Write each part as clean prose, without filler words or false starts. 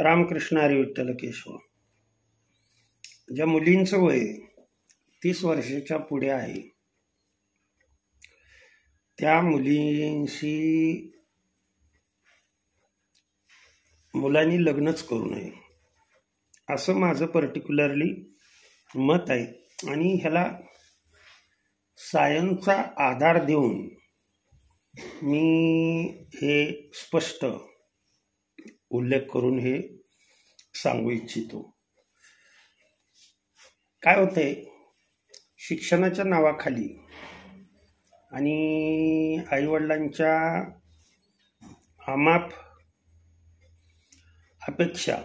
रामकृष्ण हरी विठ्ठल केशव. ज्या मुलींचं वय 30 वर्षाच्या पुढे आहे त्या मुलींशी मुलांनी लग्नच करू नये असं माझं पर्टिक्युलरली मत आहे. आणि ह्याला सायन्सचा आधार देऊन मी हे स्पष्ट उल्लेख करून हे सांगू इच्छितो. काय होतंय, शिक्षणाच्या नावाखाली आणि आईवडिलांच्या अमाप अपेक्षा,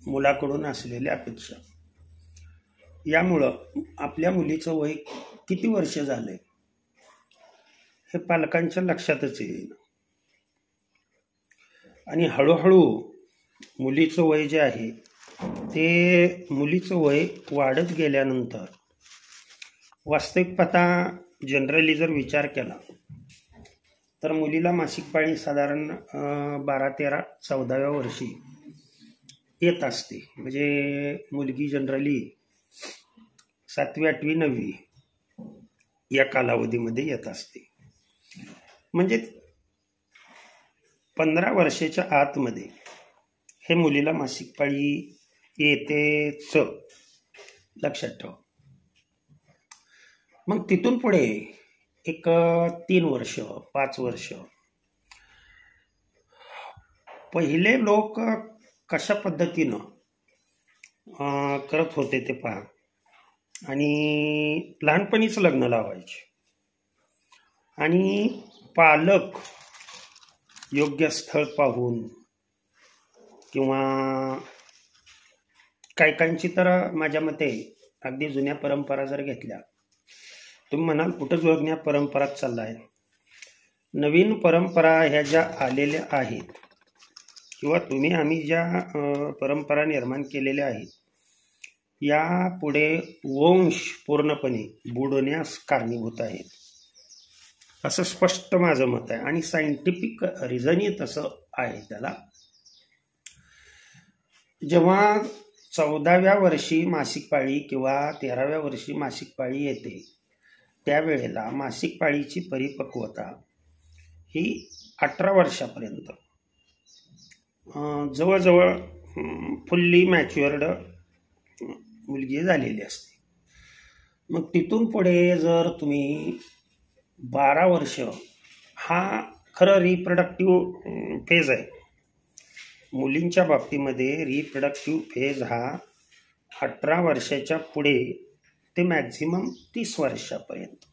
मुलाकडून असलेल्या अपेक्षा, यामुळं आपल्या मुलीचं वय किती वर्ष झालंय हे पालकांच्या लक्षातच येईल. आणि हळूहळू मुलीचं वय जे आहे ते मुलीचं वय वाढत गेल्यानंतर वास्तविक पाहता जनरली जर विचार केला तर मुलीला मासिक पाळी साधारण 12, 13, 14व्या वर्षी येत असते. म्हणजे मुलगी जनरली 7वी, 8वी, 9वी या कालावधीमध्ये येत असते. म्हणजे 15 वर्षाच्या आतमध्ये हे मुलीला मासिक पाळी येतेच, लक्षात ठेवा. मग तिथून पुढे एक 3 वर्ष, 5 वर्ष पहिले लोक कशा पद्धतीनं करत होते ते पहा. आणि लहानपणीच लग्न लावायचे आणि पालक योग्य स्थळ पाहून किंवा काहीकांची तर माझ्या मते अगदी जुन्या परंपरा जर घेतल्या, तुम्ही म्हणाल कुठं जुन्या परंपरात चालला आहे. नवीन परंपरा ह्या ज्या आलेल्या आहेत किंवा आम्ही ज्या परंपरा निर्माण केलेल्या आहेत या पुढे वंश पूर्णपणे बुडवण्यास कारणीभूत आहेत असं स्पष्ट माझं मत आहे. आणि सायंटिफिक रिझनही तसं आहे त्याला. जेव्हा 14व्या वर्षी मासिक पाळी किंवा 13व्या वर्षी मासिक पाळी येते त्यावेळेला मासिक पाळीची परिपक्वता ही 18 वर्षापर्यंत जवळजवळ फुल्ली मॅच्युअर्ड मुलगी झालेली असते. मग तिथून पुढे जर तुम्ही 12 वर्ष, हा खरं रिप्रोडक्टिव्ह फेज आहे. मुलींच्या बाबतीमध्ये रिप्रोडक्टिव्ह फेज हा 18 वर्षाच्या पुढे ते मॅक्झिमम 30 वर्षापर्यंत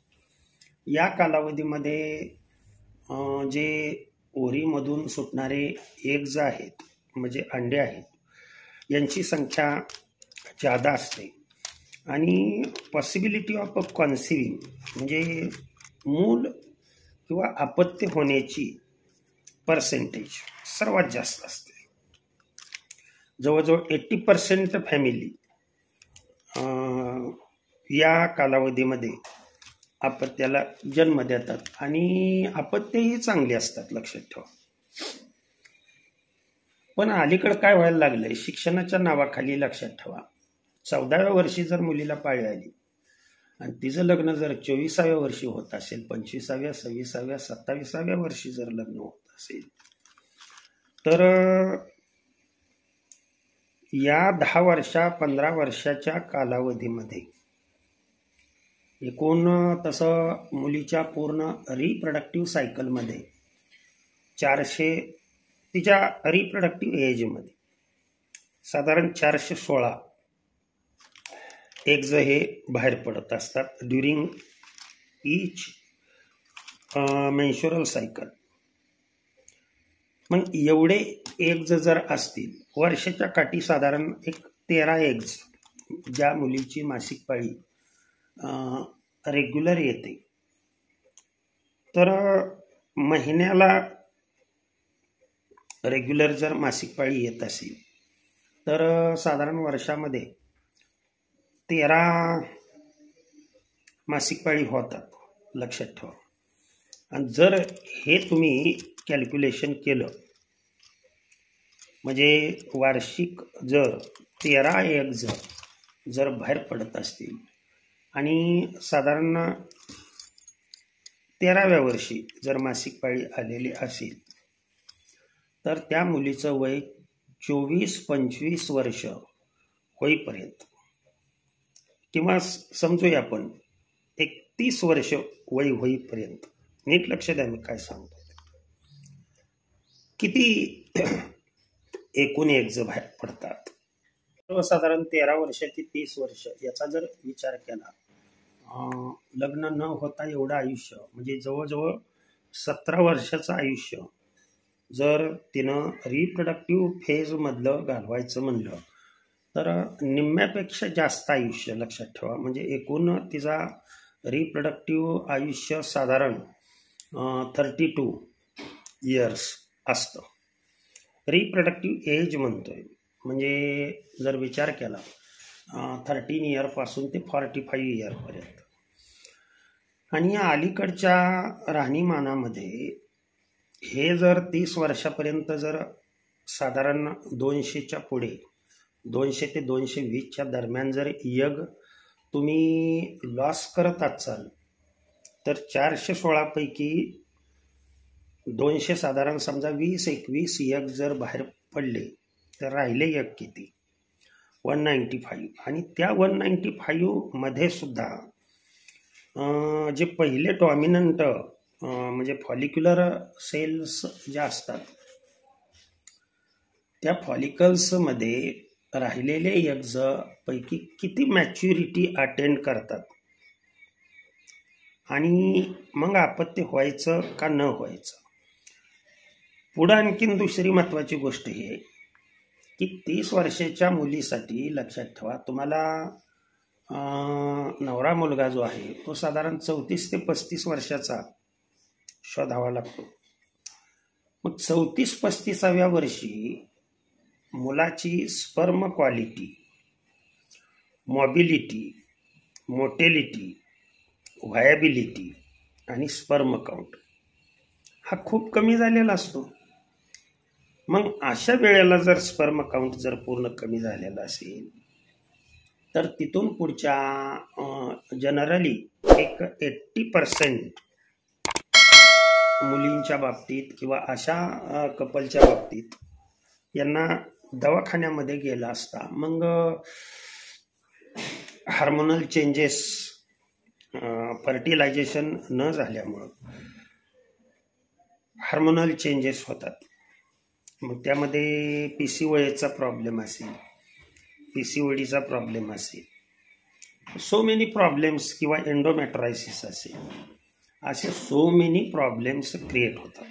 या कालावधीमध्ये जे ओरीमधून सुटणारे एग्ज आहेत, म्हणजे अंडे आहेत, यांची संख्या जादा असते. आणि पॉसिबिलिटी ऑफ कॉन्सिविंग म्हणजे मूल किंवा अपत्य होण्याची पर्सेंटेज सर्वात जास्त असते. जवळजवळ 80% फॅमिली या कालावधीमध्ये अपत्याला जन्म देतात आणि अपत्यही चांगली असतात, लक्षात ठेवा. पण अलीकडं काय व्हायला लागलंय, शिक्षणाच्या नावाखाली लक्षात ठेवा, 14व्या वर्षी जर मुलीला पाळी आली आणि तिचं लग्न जर 24व्या वर्षी होत असेल, 25व्या, 26व्या, 27व्या वर्षी जर लग्न होत असेल, तर या 10 वर्षा 15 वर्षाच्या कालावधीमध्ये एकूण तसं मुलीच्या पूर्ण रिप्रोडक्टिव्ह सायकलमध्ये 400, तिच्या रिप्रोडक्टिव्ह एजमध्ये साधारण 416 एग्ज हे बाहेर पडत असतात ड्युरिंग ईच मेन्शुरल सायकल. मग एवढे एग्ज जर असतील, वर्षाच्या काठी साधारण एक 13 एग्ज ज्या मुलीची मासिक पाळी रेग्युलर येते, तर महिन्याला रेग्युलर जर मासिक पाळी येत असेल तर साधारण वर्षामध्ये 13 मासिक पाळी होतात, लक्षात ठेवा. आणि जर हे तुम्ही कॅल्क्युलेशन केलं म्हणजे वार्षिक जर 13 एग जर बाहेर पडत असतील आणि साधारण 13व्या वर्षी जर मासिक पाळी आलेली असेल तर त्या मुलीचं वय 24-25 वर्ष होईपर्यंत, किंवा समजूया आपण 31 वर्ष वय होईपर्यंत, नीट लक्ष द्या मी काय सांगतो, किती एकूण एग्ज बाहेर पडतात. सर्वसाधारण 13 वर्ष ते 30 वर्ष याचा जर विचार केला, लग्न न होता एवढं आयुष्य म्हणजे जवळजवळ 17 वर्षाचं आयुष्य जर तिनं रिप्रोडक्टिव्ह फेजमधलं घालवायचं म्हणलं तर निम्म्यापेक्षा जास्त आयुष्य लक्षात ठेवा. म्हणजे एकूण तिचा रिप्रोडक्टिव्ह आयुष्य साधारण 32 इयर्स असतं. रिप्रोडक्टिव्ह एज म्हणतोय म्हणजे जर विचार केला 13 इयरपासून ते 45 इयरपर्यंत. आणि या अलीकडच्या राहणीमानामध्ये हे जर 30 वर्षापर्यंत जर साधारण 200च्या पुढे 200 ते 220च्या दरम्यान जर यग तुम्ही लॉस करत असाल तर 416 पैकी 200 साधारण समजा 20-21 यग जर बाहेर पडले तर राहिले यग किती? 195. आणि त्या 195 मध्ये सुद्धा जे पहिले डॉमिनंट म्हणजे फॉलिक्युलर सेल्स ज्या असतात त्या फॉलिकल्समध्ये राहिलेले एग्ज पैकी किती मॅच्युरिटी अटेंड करतात आणि मग आपत्ती व्हायचं का न व्हायचं. पुढं आणखीन दुसरी महत्त्वाची गोष्ट ही आहे की 30 वर्षाच्या मुलीसाठी लक्षात ठेवा, तुम्हाला नवरा मुलगा जो आहे तो साधारण 34 ते 35 वर्षाचा शोधावा लागतो. मग 34-35व्या वर्षी मुलाची स्पर्म क्वालिटी, मोबिलिटी, मोटेलिटी, व्हायबिलिटी आणि स्पर्म काउंट हा खूप कमी झालेला असतो. मग अशा वेळेला जर स्पर्म काउंट जर पूर्ण कमी झालेला असेल तर तिथून पुढच्या जनरली एक 80% मुलींच्या बाबतीत किंवा अशा कपलच्या बाबतीत यांना दवाखान्यामध्ये गेला असता मग हार्मोनल चेंजेस, फर्टिलायझेशन न झाल्यामुळं हार्मोनल चेंजेस होतात. मग त्यामध्ये PCOSचा प्रॉब्लेम असेल, PCODचा प्रॉब्लेम असेल, सो मेनी प्रॉब्लेम्स किंवा एंडोमेट्रायसिस असेल, असे सो मेनी प्रॉब्लेम्स क्रिएट होतात.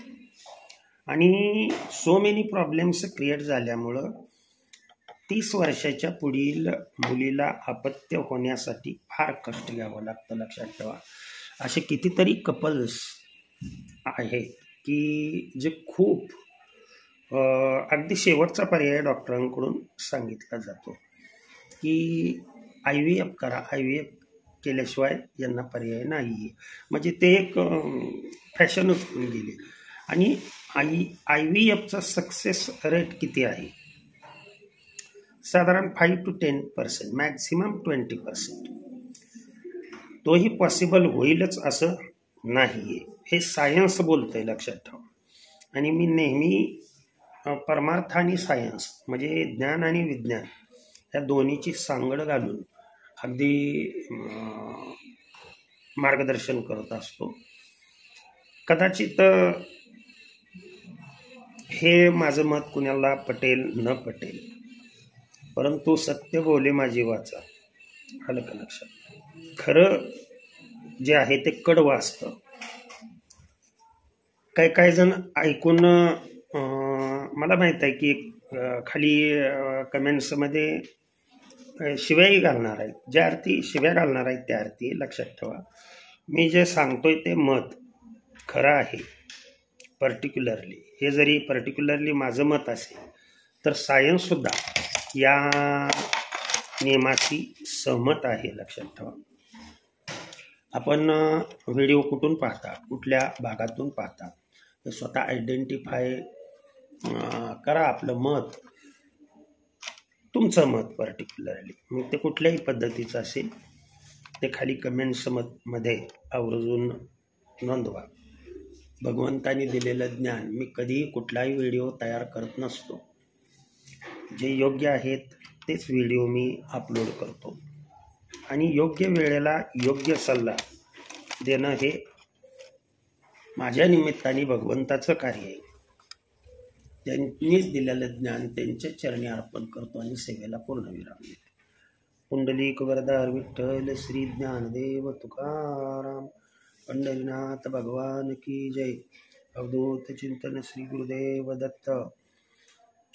आणि सो मेनी प्रॉब्लेम्स क्रिएट झाल्यामुळं 30 वर्षाच्या पुढील मुलीला अपत्य होण्यासाठी फार कष्ट घ्यावं लागतं. लक्षात ठेवा, असे कितीतरी कपल्स आहेत की जे खूप अगदी शेवटचा पर्याय डॉक्टरांकडून सांगितला जातो की IVF करा, IVF केल्याशिवाय यांना पर्याय नाही आहे. म्हणजे ते एक फॅशनच होऊन गेली. आणि IVFचा सक्सेस रेट किती आहे? साधारण 5 to 10%, मॅक्झिमम 20%. तोही पॉसिबल होईलच असं नाही आहे, हे सायन्स बोलतंय, लक्षात ठेवा. आणि मी नेहमी परमार्थ आणि सायन्स म्हणजे ज्ञान आणि विज्ञान या दोन्हीची सांगड घालून अगदी मार्गदर्शन करत असतो. कदाचित हे माझं मत कुणाला पटेल न पटेल, परंतु सत्य बोले माझी वाचा, आलं का लक्षात. खरं जे आहे ते कडवं असतं. काही जण ऐकून मला माहीत आहे की खाली कमेंट्समध्ये शिव्याही घालणार आहेत. ज्या अर्थी शिव्या घालणार आहेत त्या अर्थी लक्षात ठेवा, मी जे सांगतोय ते मत खरं आहे. पर्टिक्युलरली हे जरी पर्टिक्युलरली माझं मत असेल तर सायन्ससुद्धा या नियमाशी सहमत आहे. लक्षात ठेवा, आपण व्हिडिओ कुठून पाहता, कुठल्या भागातून पाहता, हे स्वतः आयडेंटिफाय करा, आपलं मत तुमचं मत पर्टिक्युलरली, मग ते कुठल्याही पद्धतीचं असेल ते खाली कमेंट्समध्ये आवर्जून नोंदवा. भगवंतानी दिलेलं ज्ञान मी कधीही कुठलाही व्हिडिओ तयार करत नसतो. जे योग्य आहेत तेच व्हिडिओ मी अपलोड करतो आणि योग्य वेळेला योग्य सल्ला देणं हे माझ्या निमित्ताने भगवंताचं कार्य आहे. त्यांनीच दिलेलं ज्ञान त्यांच्या चरणी अर्पण करतो आणि सेवेला पूर्णविराम देतो. पुंडलिक वरदार विठ्ठल श्री ज्ञानदेव तुकाराम पंढरीनाथ भगवान की जय. अवधूत चिंतन श्री गुरुदेव दत्त.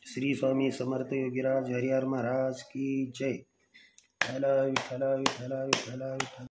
श्री स्वामी समर्थ योगीराज हरिहर महाराज की जय. विठ्ठला विठ्ठला विठ्ठला विठ्ठला विठ्ठला.